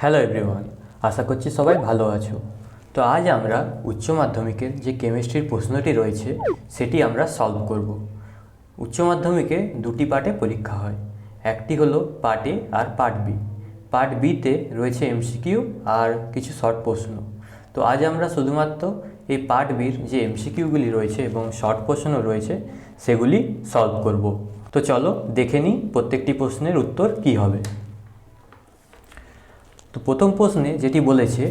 Hello everyone, আশা করছি সবাই ভালো আছো। তো আজ আমরা উচ্চ মাধ্যমিকের যে কেমিস্ট্রির প্রশ্নটি রয়েছে সেটি আমরা সলভ করব। উচ্চ মাধ্যমিকে দুটি পার্টে পরীক্ষা হয়, একটি হলো পার্ট এ আর পার্ট বি। পার্ট বিতে রয়েছে এমসিকিউ আর কিছু শর্ট প্রশ্ন। তো আজ আমরা শুধুমাত্র এই পার্ট বির যে এমসিকিউগুলি রয়েছে এবং শর্ট প্রশ্ন রয়েছে সেগুলি সলভ করব। তো চলো দেখে নিই প্রত্যেকটি প্রশ্নের উত্তর কী হবে। তো প্রথম প্রশ্নে যেটি বলেছে,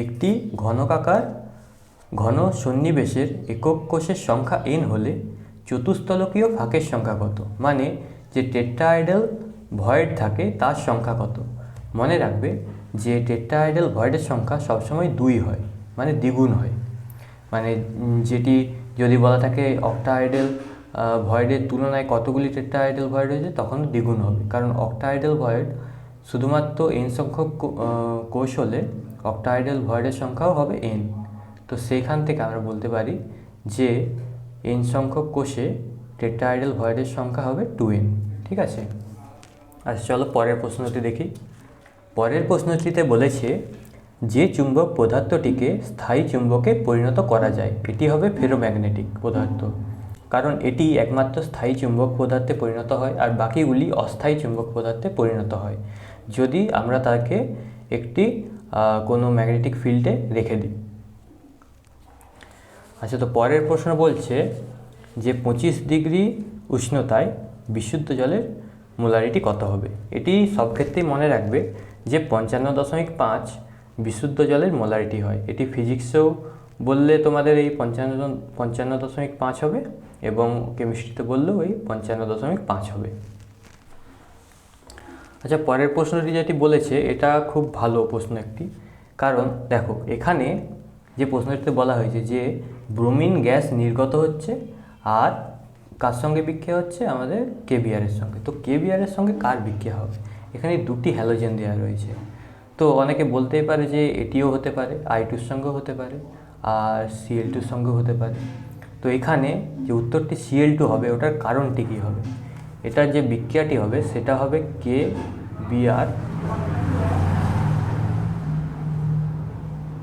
একটি ঘনকাকার ঘন সন্নিবেশের একক কোষের সংখ্যা n হলে চতুস্তলকীয় ফাঁকের সংখ্যা কত, মানে যে টেট্রাহাইড্রাল ভয়েড থাকে তার সংখ্যা কত। মনে রাখবে যে টেট্রাহাইড্রাল ভয়েডের সংখ্যা সবসময় 2 হয়, মানে দ্বিগুণ হয়। মানে যেটি যদি বলা থাকে অক্টাহাইড্রাল ভয়েডের তুলনায় কতগুলি টেট্রাহাইড্রাল ভয়েড হয়েছে, তখন দ্বিগুণ হবে, কারণ অক্টাহাইড্রাল ভয়েড শুধুমাত্র n সংখ্যক কোষ হলে অক্টাহাইড্রাল ভয়েডের সংখ্যাও হবে n। তো সেইখান থেকে আমরা বলতে পারি যে n সংখ্যক কোষে টেট্রাহাইড্রাল ভয়েডের সংখ্যা হবে 2n। ঠিক আছে, আচ্ছা চলো পরের প্রশ্নটি দেখি। পরের প্রশ্নটিতে বলেছে, যে চুম্বক পদার্থটিকে স্থায়ী চুম্বকে পরিণত করা যায় এটি হবে ফেরোম্যাগনেটিক পদার্থ, কারণ এটি একমাত্র স্থায়ী চুম্বক পদার্থে পরিণত হয় আর বাকিগুলি অস্থায়ী চুম্বক পদার্থে পরিণত হয় যদি আমরা তাকে একটি কোনো ম্যাগনেটিক ফিল্ডে রেখে দিই। আচ্ছা, তো পরের প্রশ্ন বলছে যে 25 ডিগ্রি উষ্ণতায় বিশুদ্ধ জলের মোলারিটি কত হবে। এটি সব ক্ষেত্রেই মনে রাখবে যে 55.5 বিশুদ্ধ জলের মোলারিটি হয়। এটি ফিজিক্সেও বললে তোমাদের এই 55.5 হবে এবং কেমিস্ট্রিতে বললেও এই 55.5 হবে। আচ্ছা, পরের প্রশ্নটি যেটি বলেছে এটা খুব ভালো প্রশ্ন একটি, কারণ দেখো এখানে যে প্রশ্নটিতে বলা হয়েছে যে ব্রোমিন গ্যাস নির্গত হচ্ছে আর কার সঙ্গে বিক্রিয়া হচ্ছে, আমাদের কেবিআরের সঙ্গে। তো কেবিআরের সঙ্গে কার বিক্রিয়া হবে, এখানে দুটি হ্যালোজেন দেওয়া রয়েছে। তো অনেকে বলতেই পারে যে এটিও হতে পারে, I2-র সঙ্গেও হতে পারে আর Cl2-র সঙ্গেও হতে পারে। তো এখানে যে উত্তরটি Cl2 হবে ওটার কারণটি কী হবে, এটার যে বিক্রিয়াটি হবে সেটা হবে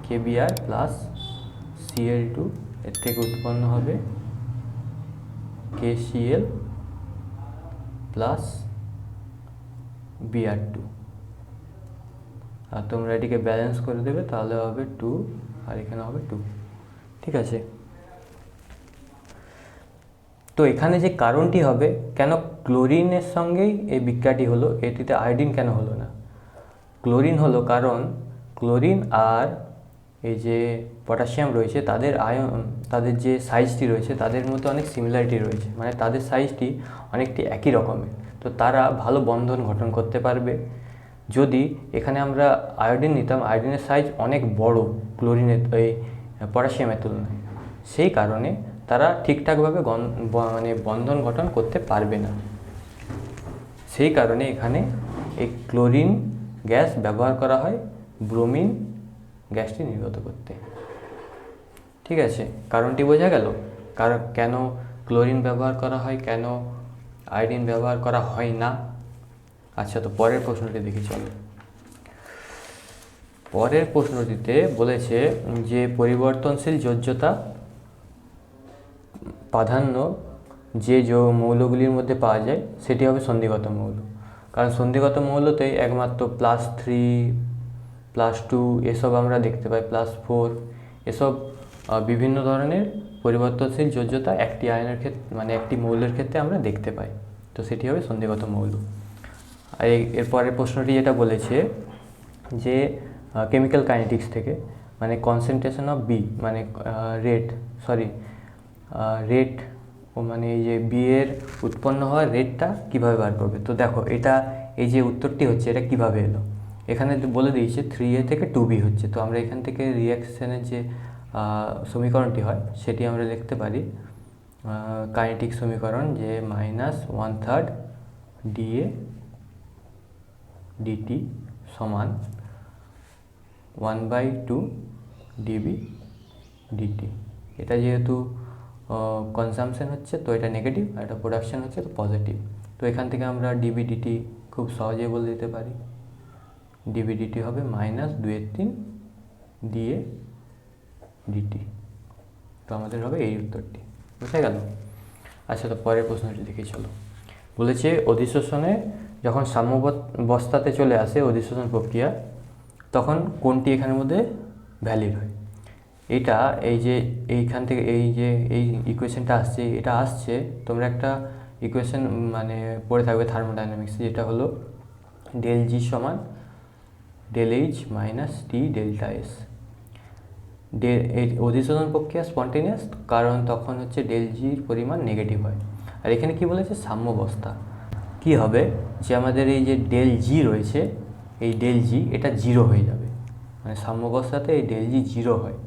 কেবিআর প্লাস Cl2, এর থেকে উৎপন্ন হবে KCl প্লাস Br2। আর তোমরা এটিকে ব্যালেন্স করে দেবে, তাহলে হবে 2 আর এখানে হবে 2। ঠিক আছে, তো এখানে যে কারণটি হবে কেন ক্লোরিনের সঙ্গেই এই বিক্রিয়াটি হলো, এটিতে আয়োডিন কেন হলো না। ক্লোরিন হলো কারণ ক্লোরিন আর এই যে পটাশিয়াম রয়েছে তাদের যে সাইজটি রয়েছে তাদের মধ্যে অনেক সিমিলারিটি রয়েছে, মানে তাদের সাইজটি অনেকটি একই রকমের। তো তারা ভালো বন্ধন গঠন করতে পারবে। যদি এখানে আমরা আয়োডিন নিতাম, আয়োডিনের সাইজ অনেক বড় ক্লোরিনের এই পটাশিয়ামের তুলনায়, সেই কারণে তারা ঠিকঠাকভাবে মানে বন্ধন গঠন করতে পারবে না। সেই কারণে এখানে এই ক্লোরিন গ্যাস ব্যবহার করা হয় ব্রোমিন গ্যাসটি নির্গত করতে। ঠিক আছে, কারণটি বোঝা গেল, কারণ কেন ক্লোরিন ব্যবহার করা হয়, কেন আয়োডিন ব্যবহার করা হয় না। আচ্ছা, তো পরের প্রশ্নটি দেখি চলো। পরের প্রশ্নটিতে বলেছে যে পরিবর্তনশীল যোজ্যতা প্রাধান্য যে মৌলগুলির মধ্যে পাওয়া যায় সেটি হবে সন্ধিগত মৌল, কারণ সন্ধিগত মৌলতেই একমাত্র +3 +2 এসব আমরা দেখতে পাই, +4 এসব বিভিন্ন ধরনের পরিবর্তনশীল যোজ্যতা একটি আয়নের ক্ষেত্রে, মানে একটি মৌলের ক্ষেত্রে আমরা দেখতে পাই। তো সেটি হবে সন্ধিগত মৌল। আর এরপরের প্রশ্নটি যেটা বলেছে যে কেমিক্যাল কাইনেটিক্স থেকে, মানে কনসেন্ট্রেশন অফ বি, মানে রেট ও মানে এই যে বি এর উৎপন্ন হওয়া রেটটা কীভাবে বার করবে। তো দেখো এটা এই যে উত্তরটি হচ্ছে এটা কিভাবে এলো, এখানে বলে দিয়েছে 3A থেকে 2B হচ্ছে। তো আমরা এখান থেকে রিয়াকশানের যে সমীকরণটি হয় সেটি আমরা লিখতে পারি কাইনেটিক সমীকরণ, যে -1/3 dA dt সমান 1/2 dB dt। এটা যেহেতু কনজামশন হচ্ছে তো এটা নেগেটিভ, আর এটা প্রোডাকশন হচ্ছে তো পজিটিভ। তো এখান থেকে আমরা dB dt খুব সহজেই বলে দিতে পারি। ডিবিডিটি হবে -2/3 দিয়ে ডিটি। তো আমাদের হবে এই উত্তরটি, বুঝে গেল? আচ্ছা, তো পরের প্রশ্নটি দেখে চলো। বলেছে অধিশোষণে যখন সাম্যাবস্থাতে চলে আসে অধিশোষণ প্রক্রিয়া, তখন কোনটি এখানের মধ্যে ভ্যালিড হয়? এটা এই যে এইখান থেকে এই ইকুয়েশনটা আসছে, এটা আসছে তোমরা একটা ইকুয়েশন মানে পড়ে থাকবে থার্মোডাইনামিক্সে, যেটা হলো ΔG সমান ΔH মাইনাস টি ডেল্টা এস। এই অধিশোষণ প্রক্রিয়া স্পন্টেনিয়াস, কারণ তখন হচ্ছে ΔGর পরিমাণ নেগেটিভ হয়। আর এখানে কি বলেছে? সাম্যাবস্থা। কি হবে যে আমাদের এই যে ΔG রয়েছে, এই ΔG এটা 0 হয়ে যাবে, মানে সাম্যাবস্থাতে এই ΔG 0 হয়,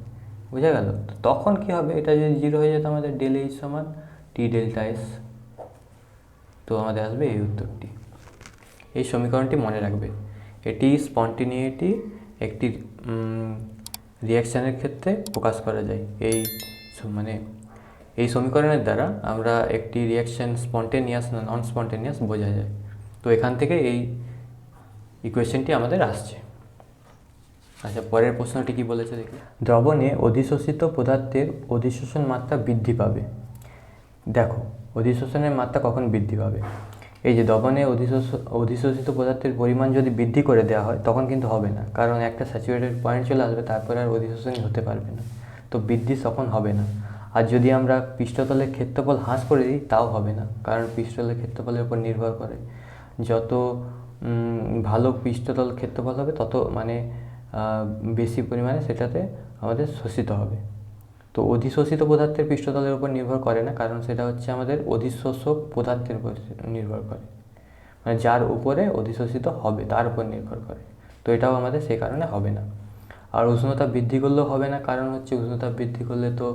বুঝা গেল? তো তখন কি হবে? এটা যদি 0 হয়ে যেত আমাদের ΔH সমান টি ডেল্টা এস। তো আমাদের আসবে এই উত্তরটি। এই সমীকরণটি মনে রাখবে, এটি স্পন্টেনিয়েটি একটি রিয়াকশানের ক্ষেত্রে প্রকাশ করা যায়। মানে এই সমীকরণের দ্বারা আমরা একটি রিয়াকশান স্পন্টেনিয়াস না নন স্পন্টেনিয়াস বোঝা যায়। তো এখান থেকে এই ইকুয়েশনটি আমাদের আসছে। আচ্ছা, পরের প্রশ্নটি কি বলেছে দেখি। দ্রবণে অধিশোষিত পদার্থের অধিশোষণ মাত্রা বৃদ্ধি পাবে। দেখো, অধিশোষণের মাত্রা কখন বৃদ্ধি পাবে? এই যে দ্রবণে অধিশোষিত পদার্থের পরিমাণ যদি বৃদ্ধি করে দেওয়া হয় তখন কিন্তু হবে না, কারণ একটা স্যাচুরেটেড পয়েন্ট চলে আসবে, তারপর আর অধিশোষণই হতে পারবে না। তো বৃদ্ধি তখন হবে না। আর যদি আমরা পৃষ্ঠতলের ক্ষেত্রফল হ্রাস করে দিই তাও হবে না, কারণ পৃষ্ঠতলের ক্ষেত্রফলের উপর নির্ভর করে। যত ভালো পৃষ্ঠতল ক্ষেত্রফল হবে তত মানে বেশি পরিমাণে সেটাতে আমাদের শোষিত হবে। তো অধিশোষিত পদার্থের পৃষ্ঠতলের উপর নির্ভর করে না, কারণ সেটা হচ্ছে আমাদের অধিশোষক পদার্থের উপর নির্ভর করে, মানে যার উপরে অধিশোষিত হবে তার উপর নির্ভর করে। তো এটাও আমাদের সেই কারণে হবে না। আর উষ্ণতা বৃদ্ধি করলেও হবে না, কারণ হচ্ছে উষ্ণতা বৃদ্ধি করলে তো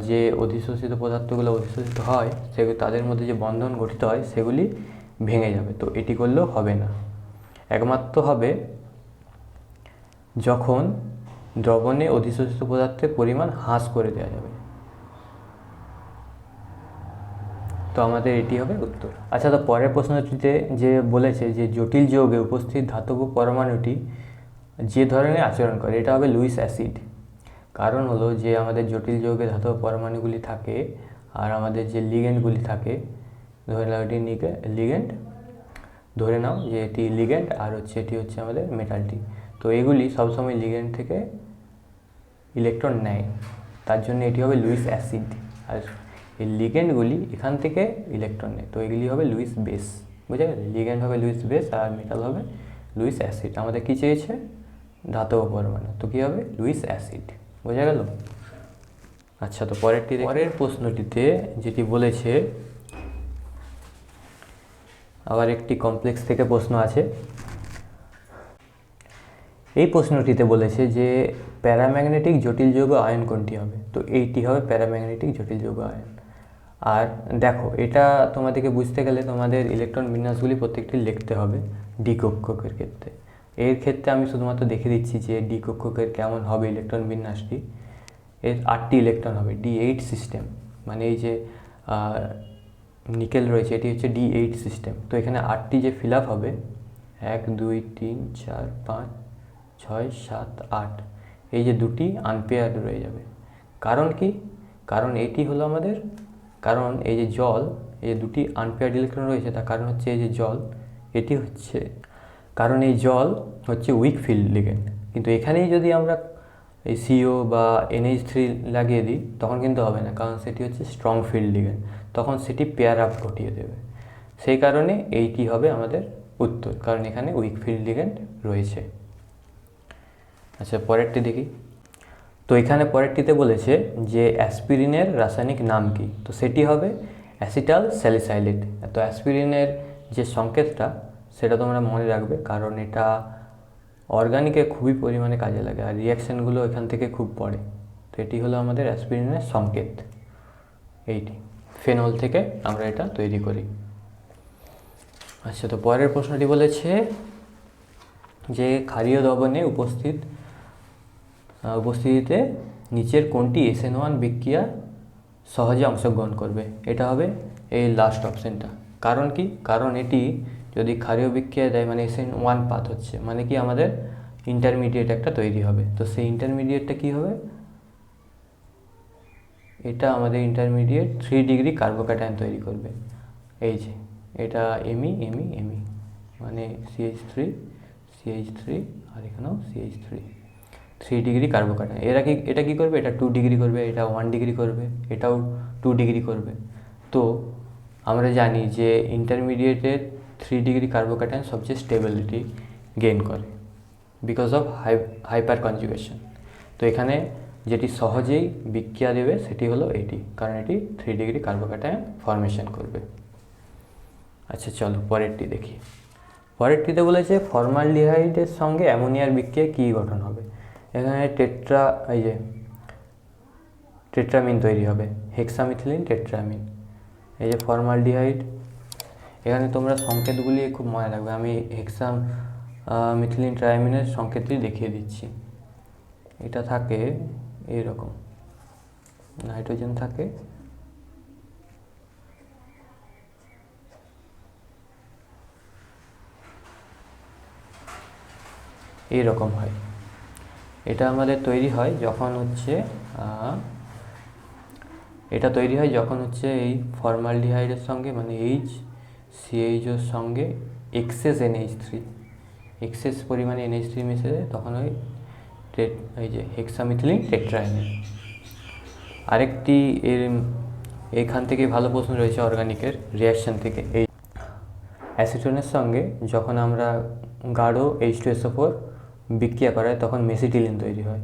যে অধিশোষিত পদার্থগুলো অধিশোষিত হয় সেগুলো তাদের মধ্যে যে বন্ধন গঠিত হয় সেগুলি ভেঙে যাবে। তো এটি করলেও হবে না। একমাত্র হবে যখন দ্রবণে অধিশোষিত পদার্থের পরিমাণ হ্রাস করে দেওয়া যাবে। তো আমাদের এটি হবে উত্তর। আচ্ছা, তো পরের প্রশ্নটিতে যে বলেছে যে জটিল যৌগে উপস্থিত ধাতব পরমাণুটি যে ধরনের আচরণ করে, এটা হবে লুইস অ্যাসিড। কারণ হলো যে আমাদের জটিল যৌগে ধাতব পরমাণুগুলি থাকে আর আমাদের যে লিগ্যান্ডগুলি থাকে, ধরে নাও এটি লিগ্যান্ড, ধরে নাও যে এটি লিগ্যান্ড আর এটি হচ্ছে আমাদের মেটালটি। তো এগুলি সবসময় লিগ্যান্ড থেকে ইলেকট্রন নেয়, তার জন্য এটি হবে লুইস অ্যাসিড। আর এই লিগ্যান্ডগুলি এখান থেকে ইলেকট্রন নেয়, তো এগুলি হবে লুইস বেস। বুঝা গেল? লিগ্যান্ড হবে লুইস বেস আর মেটাল হবে লুইস অ্যাসিড। আমাদের কী চেয়েছে? ধাতব পরমাণু, তো কী হবে? Luis acid. বোঝা গেল? আচ্ছা, তো পরের প্রশ্নটিতে যেটি বলেছে, আবার একটি কমপ্লেক্স থেকে প্রশ্ন আছে। এই প্রশ্নটিতে বলেছে যে প্যারাম্যাগনেটিক জটিল যৌগ আয়ন কোনটি হবে? তো এইটি হবে প্যারাম্যাগনেটিক জটিল যৌগ আয়ন। আর দেখো, এটা তোমাদেরকে বুঝতে গেলে তোমাদের ইলেকট্রন বিন্যাসগুলি প্রত্যেকটি লিখতে হবে ডি কক্ষকের ক্ষেত্রে। এর ক্ষেত্রে আমি শুধুমাত্র দেখে দিচ্ছি যে ডি কক্ষকের কেমন হবে ইলেকট্রন বিন্যাসটি। এর 8টি ইলেকট্রন হবে, D8 সিস্টেম। মানে এই যে নিকেল রয়েছে এটি হচ্ছে D8 সিস্টেম। তো এখানে 8টি যে ফিল আপ হবে, 1 2 3 4 5 6 7 8, এই যে দুটি আনপেয়ার্ড রয়ে যাবে। কারণ কি? কারণ এটি হলো আমাদের, কারণ এই যে জল, এই যে দুটি আনপেয়ার্ড ইলেকট্রন রয়েছে তার কারণ হচ্ছে এই যে জল, এটি হচ্ছে কারণ এই জল হচ্ছে উইক ফিল্ড লিগ্যান্ড। কিন্তু এখানেই যদি আমরা এই CO বা NH3 লাগিয়ে দিই তখন কিন্তু হবে না, কারণ সেটি হচ্ছে স্ট্রং ফিল্ড লিগ্যান্ড, তখন সেটি পেয়ার আপ ঘটিয়ে দেবে। সেই কারণে এইটি হবে আমাদের উত্তর, কারণ এখানে উইক ফিল্ড লিগ্যান্ড রয়েছে। আচ্ছা, পরেরটি দেখি। তো এখানে পরেরটিতে বলেছে যে অ্যাসপিরিনের রাসায়নিক নাম কি? তো সেটি হবে অ্যাসিটাল স্যালিসাইলেট। তো অ্যাসপিরিনের যে সংকেতটা সেটা তোমরা মনে রাখবে, কারণ এটা অর্গানিকে খুবই পরিমাণে কাজে লাগে আর রিয়াকশানগুলো এখান থেকে খুব পড়ে। তো এটি হলো আমাদের অ্যাসপিরিনের সংকেত। এইটি ফেনল থেকে আমরা এটা তৈরি করি। আচ্ছা, তো পরের প্রশ্নটি বলেছে যে ক্ষারীয় দ্রবণে উপস্থিতিতে নিচের কোনটি SN1 বিক্রিয়া সহজে অংশগ্রহণ করবে? এটা হবে এই লাস্ট অপশানটা। কারণ কি? কারণ এটি যদি ক্ষারীয় বিক্রিয়া দেয় মানে SN1 পাথ হচ্ছে, মানে কি আমাদের ইন্টারমিডিয়েট একটা তৈরি হবে। তো সেই ইন্টারমিডিয়েটটা কি হবে, এটা আমাদের ইন্টারমিডিয়েট 3 ডিগ্রি কার্বোক্যাটায়ন তৈরি করবে। এই যে এটা Me Me Me মানে CH3 CH3 আর এখানেও CH3, 3 ডিগ্রি কার্বোক্যাটায়ন। এটা কি করবে, এটা 2 ডিগ্রি করবে, এটা 1 ডিগ্রি করবে, এটাও 2 ডিগ্রি করবে। তো আমরা জানি যে ইন্টারমিডিয়েটের 3 ডিগ্রি কার্বোক্যাটায়ন সবচেয়ে স্টেবিলিটি গেইন করে বিকজ অফ হাইপার কনজুগেশন। তো এখানে যেটি সহজেই বিক্রিয়া দেবে সেটি হলো এটি, কারণ এটি 3 ডিগ্রি কার্বোক্যাটায়ন ফর্মেশন করবে। আচ্ছা চলো পরেরটি দেখি। পরেরটিতে বলেছে ফর্মালডিহাইডের সঙ্গে অ্যামোনিয়ার বিক্রিয়ায় কী গঠন হবে। এখানে টেট্রামিন তৈরি হবে, হেক্সামিথিলিন টেট্রামিন। এই যে ফর্মালডিহাইড, এখানে তোমরা সংকেতগুলি খুব মনে রাখবে। আমি মিথিলিন ট্রায়ামিনের সংকেতটি দেখিয়ে দিচ্ছি। এটা থাকে এইরকম, নাইট্রোজেন থাকে এইরকম হয়। এটা আমাদের তৈরি হয় যখন হচ্ছে এই ফর্মালডিহাইডের সঙ্গে মানে CHOর সঙ্গে এক্সেস পরিমাণে NH3 মিশে যায়, তখন ওই যে হেক্সামিথিলিন টেট্রায়ামিন। আরেকটি এখান থেকে ভালো প্রশ্ন রয়েছে অর্গানিকের রিয়াকশান থেকে। এই অ্যাসিটোনের সঙ্গে যখন আমরা গাঢ় H2SO4 বিক্রিয়া করায় তখন মেসিটিলিন তৈরি হয়।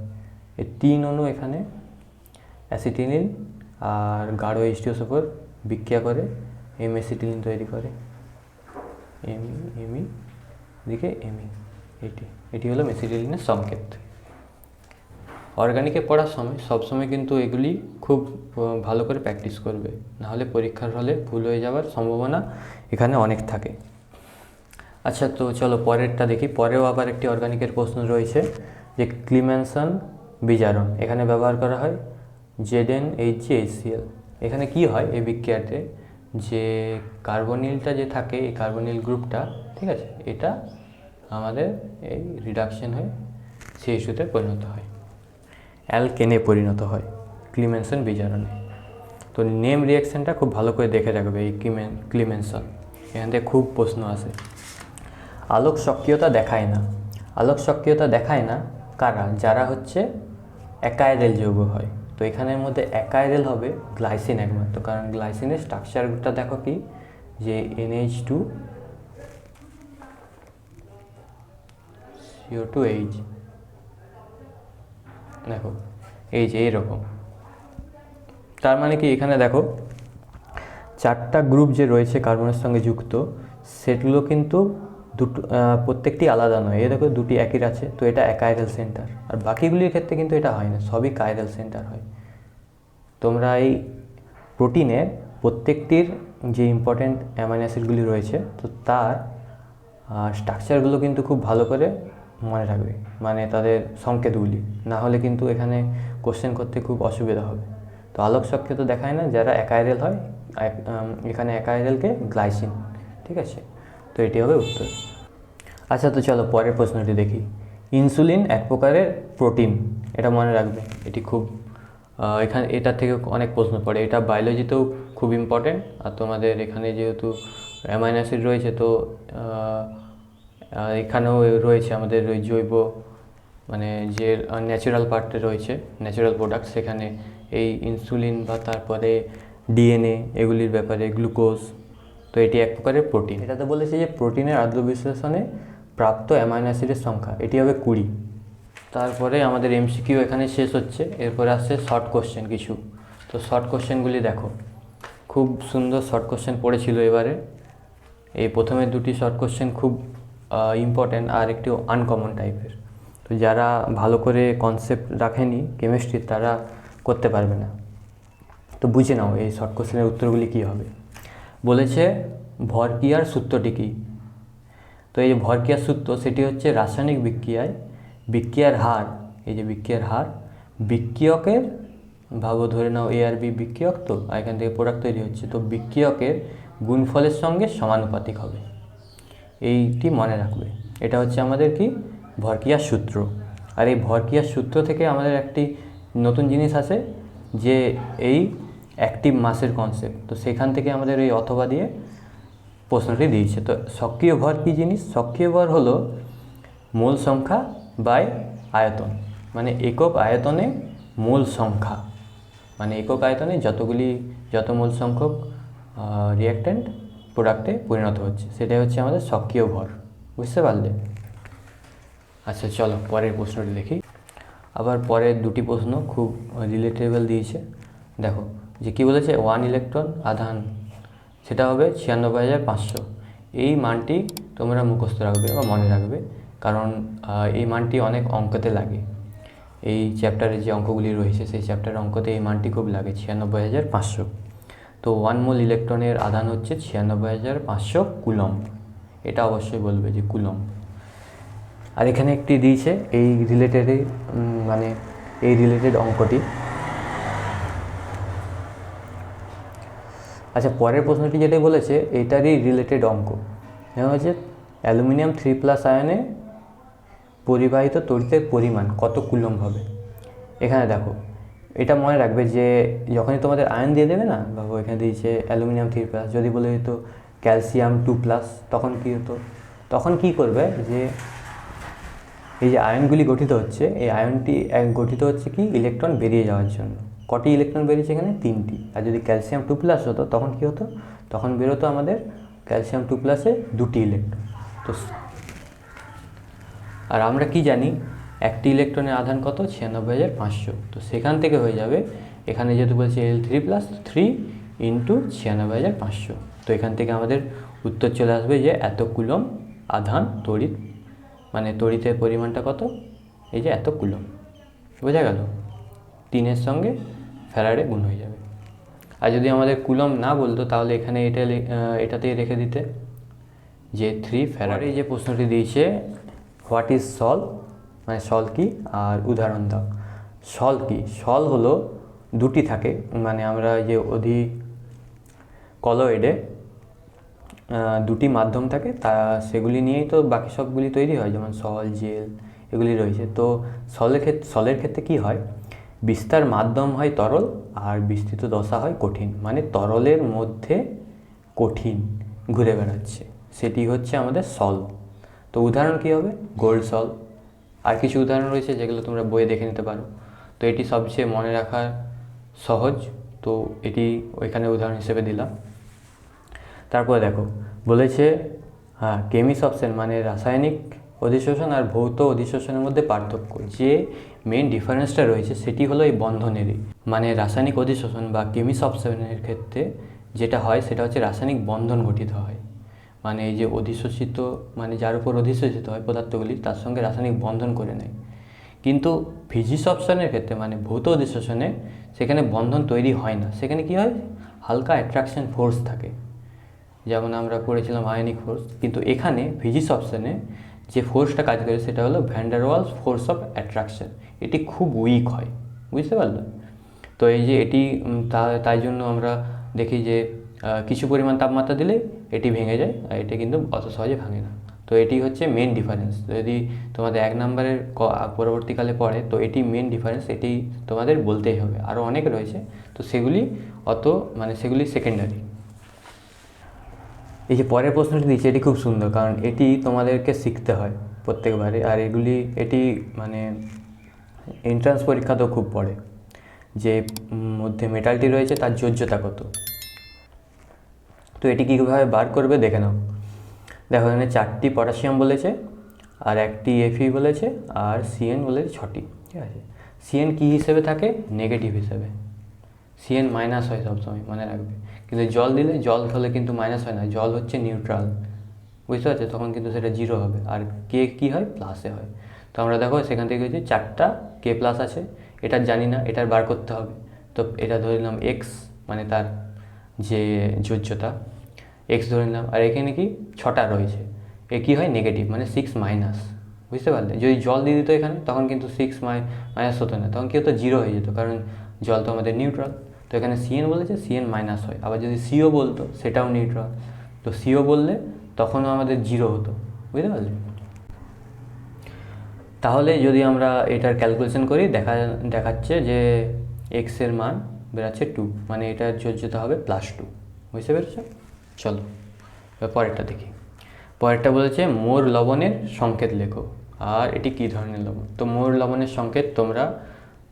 এই 3 অণু এখানে অ্যাসিটিলিন আর গাঢ় H2SO4 বিক্রিয়া করে এই মেসিটিলিন তৈরি করে। এমি দিকে এমি, এটি হলো মেসিটিলিনের সংকেত। অর্গানিকে পড়ার সময় সবসময় কিন্তু এগুলি খুব ভালো করে প্র্যাকটিস করবে, নাহলে পরীক্ষার হলে ভুল হয়ে যাওয়ার সম্ভাবনা এখানে অনেক থাকে। আচ্ছা তো চলো পরেরটা দেখি। পরেও আবার একটি অর্গানিকের প্রশ্ন রয়েছে যে ক্লিমেনসন বিজারণ, এখানে ব্যবহার করা হয় ZnHgHCl। এখানে কি হয় এই বিক্রিয়াতে, যে কার্বনিলটা যে থাকে এই কার্বনিল গ্রুপটা, ঠিক আছে, এটা আমাদের এই রিডাকশন হয়ে CH2তে পরিণত হয়, অ্যালকেনে পরিণত হয় ক্লিমেনসন বিজারণে। তো নেম রিয়াকশানটা খুব ভালো করে দেখে রাখবে এই ক্লিমেনসন, এখান থেকে খুব প্রশ্ন আসে। আলোক সক্রিয়তা দেখায় না। আলোক সক্রিয়তা দেখায় না কারা, যারা হচ্ছে অ্যাকাইরেল যৌগ হয়। তো এখানের মধ্যে অ্যাকাইরেল হবে গ্লাইসিন একমাত্র, কারণ গ্লাইসিনের স্ট্রাকচারটা দেখো কি, যে NH2CO2H, দেখো এই যে এইরকম। তার মানে কি এখানে দেখো 4টা গ্রুপ যে রয়েছে কার্বনের সঙ্গে যুক্ত, সেগুলো কিন্তু প্রত্যেকটি আলাদা নয়। এই দেখো 2টি একই আছে, তো এটা অ্যাকাইরাল সেন্টার। আর বাকিগুলির ক্ষেত্রে কিন্তু এটা হয় না, সবই কাইরাল সেন্টার হয়। তোমরা এই প্রোটিনের প্রত্যেকটির যে ইম্পর্ট্যান্ট অ্যামাইনো অ্যাসিডগুলি রয়েছে, তো তার স্ট্রাকচারগুলো কিন্তু খুব ভালো করে মনে রাখবে, মানে তাদের সংকেতগুলি, না হলে কিন্তু এখানে কোশ্চেন করতে খুব অসুবিধা হবে। তো আলোক সক্রিয়তা দেখায় না যারা অ্যাকাইরেল হয়, এখানে অ্যাকাইরেলকে গ্লাইসিন, ঠিক আছে। তো এটি হবে উত্তর। আচ্ছা তো চলো পরের প্রশ্নটি দেখি। ইনসুলিন এক প্রকারের প্রোটিন, এটা মনে রাখবে, এটি খুব এটার থেকে অনেক প্রশ্ন পড়ে। এটা বায়োলজিতেও খুব ইম্পর্টেন্ট, আর তোমাদের এখানে যেহেতু অ্যামাইনো অ্যাসিড রয়েছে, তো এখানেও রয়েছে আমাদের ওই জৈব, মানে যে ন্যাচারাল পার্টে রয়েছে, ন্যাচারাল প্রোডাক্ট, সেখানে এই ইনসুলিন বা তারপরে DNA এগুলির ব্যাপারে, গ্লুকোজ। তো এটি এক প্রকারের প্রোটিন। এটাতে বলেছে যে প্রোটিনের আদ্র বিশ্লেষণে প্রাপ্ত অ্যামাইনো অ্যাসিডের সংখ্যা, এটি হবে 20। তারপরে আমাদের MCQ এখানে শেষ হচ্ছে, এরপরে আসছে শর্ট কোশ্চেন কিছু। তো শর্ট কোশ্চেনগুলি দেখো, খুব সুন্দর শর্ট কোশ্চেন পড়েছিল এবারে। এই প্রথমে 2টি শর্ট কোশ্চেন খুব ইম্পর্ট্যান্ট, আর একটি আনকমন টাইপের। তো যারা ভালো করে কনসেপ্ট রাখেনি কেমিস্ট্রির, তারা করতে পারবে না। তো বুঝে নাও এই শর্ট কোশ্চেনের উত্তরগুলি কী হবে। বলেছে ভরক্রিয়ার সূত্রটি কী। তো এই যে ভরক্রিয়ার সূত্র, সেটি হচ্ছে রাসায়নিক বিক্রিয়ার হার, এই যে বিক্রিয়ার হার বিক্রিয়কের, ভাবো ধরে নাও A আর B বিক্রিয়ক, তো এখান থেকে প্রোডাক্ট তৈরি হচ্ছে, তো বিক্রিয়কের গুণফলের সঙ্গে সমানুপাতিক হবে। এইটি মনে রাখবে। এটা হচ্ছে আমাদের কি ভরক্রিয়ার সূত্র। আর এই ভরক্রিয়ার সূত্র থেকে আমাদের একটি নতুন জিনিস আসে যে এই অ্যাক্টিভ মাসের কনসেপ্ট। তো সেখান থেকে আমাদের এই অথবা দিয়ে প্রশ্নটি দিয়েছে। তো সক্রিয় ভর কী জিনিস? সক্রিয় ভর হলো মোল সংখ্যা বাই আয়তন, মানে একক আয়তনে মোল সংখ্যা, মানে একক আয়তনে যত মোল সংখ্যক রিঅ্যাক্ট্যান্ট প্রোডাক্টে পরিণত হচ্ছে, সেটাই হচ্ছে আমাদের সক্রিয় ভর। বুঝতে পারলে? আচ্ছা চলো পরের প্রশ্নটি দেখি। আবার পরের দুটি প্রশ্ন খুব রিলেটেবল দিয়েছে। দেখো যে কী বলেছে, 1 ইলেকট্রন আধান, সেটা হবে 96,500। এই মানটি তোমরা মুখস্থ রাখবে বা মনে রাখবে, কারণ এই মানটি অনেক অঙ্কতে লাগে। এই চ্যাপ্টারে যে অঙ্কগুলি রয়েছে সেই চ্যাপ্টারের অঙ্কতে এই মানটি খুব লাগে, 96,500। তো 1 মোল ইলেকট্রনের আধান হচ্ছে 96,500 কুলম্ব। এটা অবশ্যই বলবে যে কুলম্ব। আর এখানে একটি দিয়েছে এই রিলেটেডে, মানে এই রিলেটেড অঙ্কটি। আচ্ছা পরের প্রশ্নটি যেটা বলেছে এইটারই রিলেটেড অঙ্ক। যেমন হচ্ছে অ্যালুমিনিয়াম 3+ আয়নে পরিবাহিত তড়িতের পরিমাণ কত কুলম্ব হবে। এখানে দেখো এটা মনে রাখবে যে যখনই তোমাদের আয়ন দিয়ে দেবে না, ভাবো এখানে দিয়েছে অ্যালুমিনিয়াম 3+, যদি বলে দিত ক্যালসিয়াম 2+, তখন কী হতো? তখন কি করবে যে এই যে আয়নগুলি গঠিত হচ্ছে, এই আয়নটি গঠিত হচ্ছে কি ইলেকট্রন বেরিয়ে যাওয়ার জন্য। কটি ইলেকট্রন বেরিয়েছে এখানে? 3টি। আর যদি ক্যালসিয়াম 2+ হতো তখন কি হতো? তখন বেরোতো আমাদের ক্যালসিয়াম 2+-এ 2টি ইলেকট্রন। তো আর আমরা কি জানি একটি ইলেকট্রনের আধান কত? 96,500। তো সেখান থেকে হয়ে যাবে, এখানে যেহেতু বলছে L3+, 3 × 96,500। তো এখান থেকে আমাদের উত্তর চলে আসবে যে এত কুলম্ব আধান তড়িৎ, মানে তড়িতের পরিমাণটা কত? এই যে এত কুলম্ব। বোঝা গেল? 3-এর সঙ্গে ফ্যারাডে গুণ হয়ে যাবে। আর যদি আমাদের কুলম্ব না বলতো তাহলে এখানে এটাতেই রেখে দিতে যে 3 ফ্যারাডে। যে প্রশ্নটি দিয়েছে হোয়াট ইজ সল, মানে সল কি, আর উদাহরণ দাও। সল কি? সল হলো দুটি থাকে, মানে আমরা যে কলয়েডে দুটি মাধ্যম থাকে, তা সেগুলি নিয়েই তো বাকি সবগুলি তৈরি হয়, যেমন সল, জেল এগুলি রয়েছে। তো সলের ক্ষেত্রে কি হয়? বিস্তার মাধ্যম হয় তরল আর বিস্তৃত দশা হয় কঠিন, মানে তরলের মধ্যে কঠিন ঘুরে বেড়াচ্ছে, সেটি হচ্ছে আমাদের সল। তো উদাহরণ কী হবে? গোল্ড সল। আর কিছু উদাহরণ রয়েছে যেগুলো তোমরা বইয়ে দেখে নিতে পারো। তো এটি সবচেয়ে মনে রাখা সহজ, তো এটি ওইখানে উদাহরণ হিসেবে দিলাম। তারপরে দেখো বলেছে কেমিস অপশন, মানে রাসায়নিক অধিশোষণ আর ভৌত অধিশোষণের মধ্যে পার্থক্য। যে মেন ডিফারেন্সটা রয়েছে সেটি হলো এই বন্ধনেরই, মানে রাসায়নিক অধিশোষণ বা কেমিস অপশনের ক্ষেত্রে যেটা হয় সেটা হচ্ছে রাসায়নিক বন্ধন গঠিত হয়, মানে এই যে অধিশোষিত, মানে যার উপর অধিশোষিত হয় পদার্থগুলি তার সঙ্গে রাসায়নিক বন্ধন করে নেয়। কিন্তু ফিজিক্স অপশনের ক্ষেত্রে, মানে ভৌত অধিশোষণে, সেখানে বন্ধন তৈরি হয় না। সেখানে কি হয়? হালকা অ্যাট্রাকশন ফোর্স থাকে, যেমন আমরা পড়েছিলাম আয়নিক ফোর্স। কিন্তু এখানে ফিজিক্স অপশনে যে ফোর্সটা কাজ করে সেটা হলো van der Waals force of attraction. এটি খুব উইক হয়, বুঝতে পারলো? তো এই যে এটি তাই জন্য আমরা দেখি যে কিছু পরিমাণ তাপমাত্রা দিলে এটি ভেঙে যায়, আর এটা কিন্তু অত সহজে ভাঙে না। তো এটি হচ্ছে মেন ডিফারেন্স। যদি তোমাদের 1 নম্বরের পরবর্তীকালে পড়ে তো এটি মেন ডিফারেন্স, এটি তোমাদের বলতেই হবে। আরও অনেক রয়েছে, তো সেগুলি সেগুলি সেকেন্ডারি। এই যে পরের প্রশ্নটি দিয়েছে এটি খুব সুন্দর, কারণ এটি তোমাদেরকে শিখতে হয় প্রত্যেকবারে। আর এটি মানে এন্ট্রান্স পরীক্ষাতেও খুব পড়ে, যে মধ্যে মেটালটি রয়েছে তার যোজ্যতা কত। তো এটি কীভাবে বার করবে দেখে নাও। দেখো এখানে 4টি পটাশিয়াম বলেছে, আর 1টি Fe বলেছে, আর Cn বলেছে 6টি। ঠিক আছে, Cn কী হিসেবে থাকে? নেগেটিভ হিসেবে। Cn মাইনাস হয় সবসময়, মনে রাখবে। কিন্তু জল দিলে, জল হলে কিন্তু মাইনাস হয় না, জল হচ্ছে নিউট্রাল, বুঝতে পারছো? তখন কিন্তু সেটা 0 হবে। আর কে কী হয়? প্লাসে হয়। তো আমরা দেখো সেখান থেকে হচ্ছে 4টা K+ আছে, এটা জানি না, এটার বার করতে হবে। তো এটা ধরে নিলাম X, মানে তার যে যোজ্যতা X ধরে নিলাম। আর এখানে কি 6টা রয়েছে, এ কী হয়? নেগেটিভ, মানে 6 মাইনাস, বুঝতে পারলে? যদি জল দিয়ে দিত এখানে তখন কিন্তু 6 মাইনাস হতো না, তখন কী হতো? 0 হয়ে যেত, কারণ জল তো আমাদের নিউট্রাল। তো এখানে Cn বলেছে, Cn মাইনাস হয়। আবার যদি CO বলতো সেটাও নিউট্রাল। তো CO বললে তখনও আমাদের 0 হতো, বুঝতে পারলে? তাহলে যদি আমরা এটার ক্যালকুলেশন করি, দেখাচ্ছে যে এক্সের মান বেরাচ্ছে 2, মানে এটার যোজ্যতা হবে +2, বুঝতে পেরেছো? চলো এবার পরেরটা দেখি। পরেরটা বলেছে মোর লবণের সংকেত লেখো। আর এটি কী ধরনের লবণ? তো মোর লবণের সংকেত তোমরা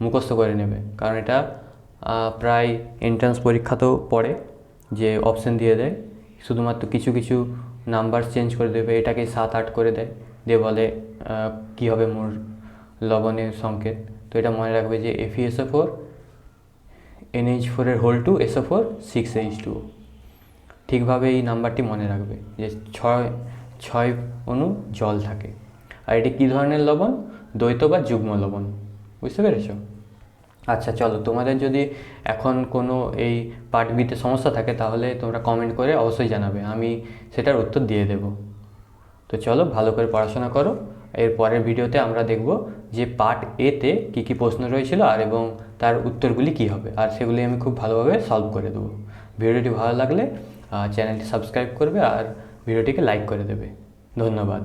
মুখস্থ করে নেবে, কারণ এটা প্রায় এন্ট্রান্স পরীক্ষাতেও পড়ে, যে অপশন দিয়ে দেয়, শুধুমাত্র কিছু কিছু নাম্বার চেঞ্জ করে দেবে, এটাকে 7, 8 করে দেয়, দিয়ে বলে কী হবে মোর লবণের সংকেত। তো এটা মনে রাখবে যে FeSO4 NH4 এর হোল 2 SO4 6H2O। ঠিকভাবে এই নাম্বারটি মনে রাখবে যে 6 অণু জল থাকে। আর এটি কী ধরনের লবণ? দ্বৈত বা যুগ্ম লবণ, বুঝতে পেরেছ? আচ্ছা চলো, তোমাদের যদি এখন কোনো এই পার্ট বিতে সমস্যা থাকে তাহলে তোমরা কমেন্ট করে অবশ্যই জানাবে, আমি সেটার উত্তর দিয়ে দেব। তো চলো ভালো করে পড়াশোনা করো। এর পরের ভিডিওতে আমরা দেখব যে পার্ট এতে কী কী প্রশ্ন রয়েছিল আর এবং তার উত্তরগুলি কী হবে, আর সেগুলি আমি খুব ভালোভাবে সলভ করে দেবো। ভিডিওটি ভালো লাগলে চ্যানেলটি সাবস্ক্রাইব করবে আর ভিডিওটিকে লাইক করে দেবে। ধন্যবাদ।